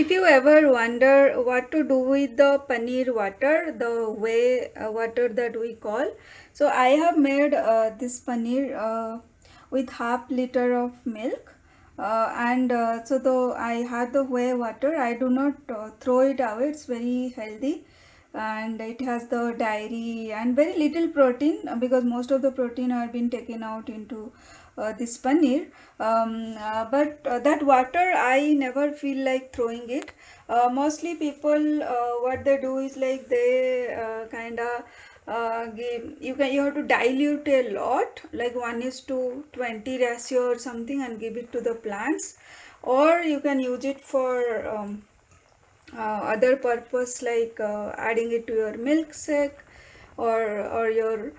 If you ever wonder what to do with the paneer water, the whey water that we call, so I have made this paneer with half liter of milk, and so though I had the whey water, I do not throw it away. It's very healthy, and it has the dairy and very little protein because most of the protein are been taken out into this paneer. But that water I never feel like throwing it. Mostly people what they do is like they kind of give you have to dilute a lot, like 1:20 ratio or something, and give it to the plants, or you can use it for other purpose, like adding it to your milkshake, or your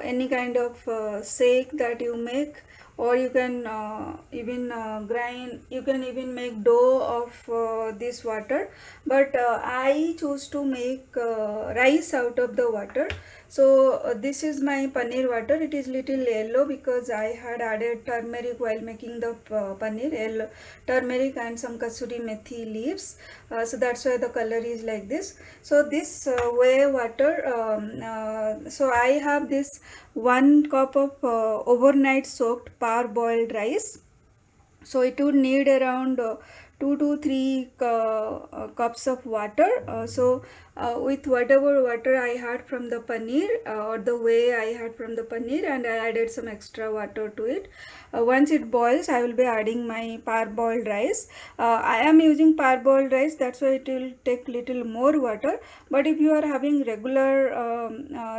any kind of shake that you make, or you can even grind, you can even make dough of this water. But I choose to make rice out of the water. So this is my paneer water. It is little yellow because I had added turmeric while making the paneer, yellow turmeric and some kasuri methi leaves. So that's why the color is like this. So this whey water, so I have this 1 cup of overnight soaked parboiled rice. So it would need around 2 to 3 cups of water. With whatever water I had from the paneer, or the way I had from the paneer, and I added some extra water to it. Once it boils, I will be adding my parboiled rice. I am using parboiled rice, that's why it will take little more water. But if you are having regular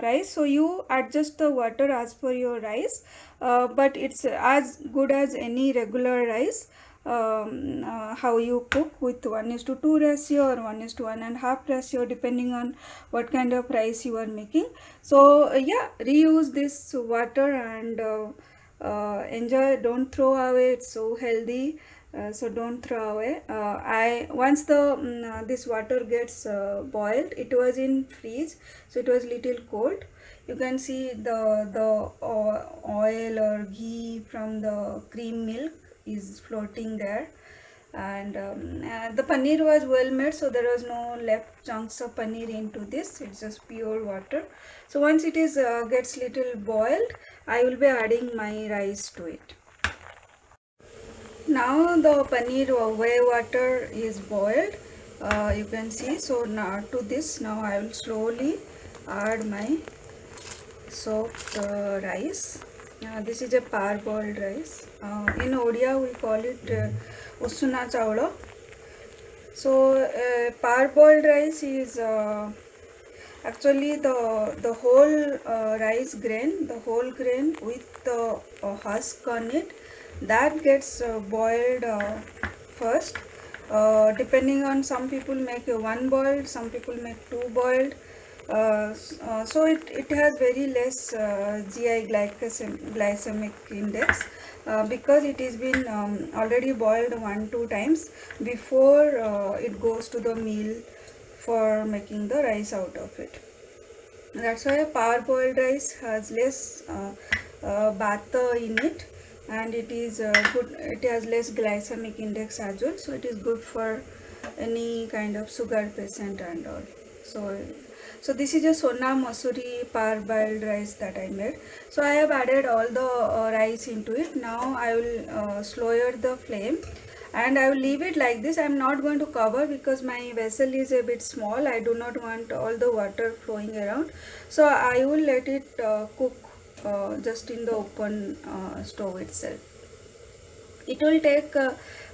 rice, so you adjust the water as per your rice. But it's as good as any regular rice. How you cook with 1:2 ratio or 1:1.5 ratio, depending on what kind of rice you are making. So yeah, reuse this water and enjoy. Don't throw away, it's so healthy. So don't throw away. I once the this water gets boiled, it was in freeze, so it was little cold. You can see the oil or ghee from the cream milk is floating there. And the paneer was well made, so there was no left chunks of paneer into this. It's just pure water. So once it is gets little boiled, I will be adding my rice to it. Now the paneer whey water is boiled, you can see. So now to this, now I will slowly add my soaked rice. This is a parboiled rice. In Odia we call it usuna chawla. So parboiled rice is actually the whole rice grain, the whole grain with the husk on it, that gets boiled first. Depending on, some people make a one boiled, some people make two boiled. So it has very less GI glycemic index because it has been already boiled 1-2 times before it goes to the meal for making the rice out of it. That's why parboiled rice has less bata in it, and it is good. It has less glycemic index as well, so it is good for any kind of sugar patient and all. So this is a Sona Masuri parboiled rice that I made. So I have added all the rice into it. Now I will lower the flame and I will leave it like this. I am not going to cover because my vessel is a bit small. I do not want all the water flowing around. So I will let it cook just in the open stove itself. It will take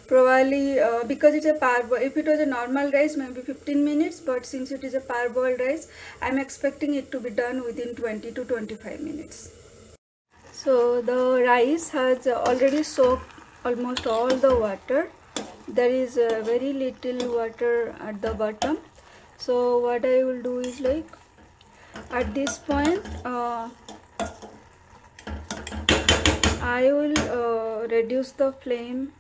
probably because it's a parboiled, if it was a normal rice maybe 15 minutes, but since it is a parboiled rice, I'm expecting it to be done within 20 to 25 minutes. So the rice has already soaked almost all the water. There is very little water at the bottom. So what I will do is, like, at this point I will reduce the flame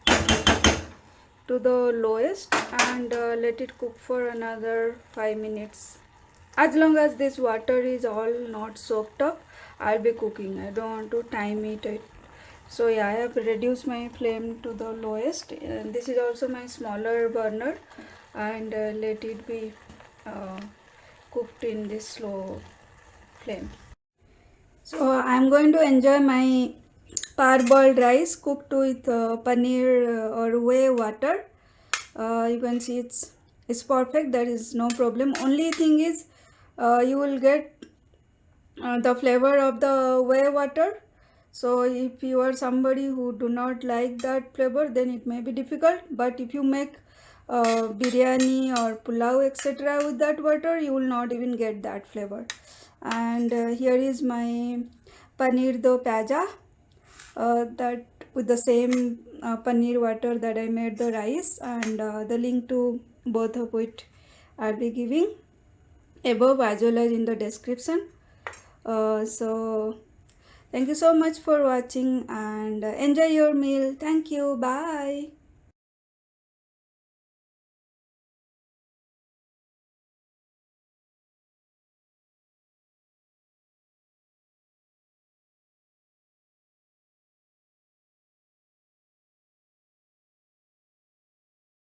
to the lowest and let it cook for another 5 minutes. As long as this water is all not soaked up, I'll be cooking. I don't want to time it. So yeah, I have reduced my flame to the lowest, and this is also my smaller burner. and let it be cooked in this slow flame. So I'm going to enjoy my parboiled rice cooked with paneer or whey water. You can see it's perfect. There is no problem. Only thing is you will get the flavor of the whey water. So if you are somebody who do not like that flavor, then it may be difficult. But if you make biryani or pulao etc with that water, you will not even get that flavor. And here is my paneer do pyaja, that with the same paneer water that I made the rice, and the link to both of it I'll be giving above as well as in the description. So thank you so much for watching, and enjoy your meal. Thank you. Bye.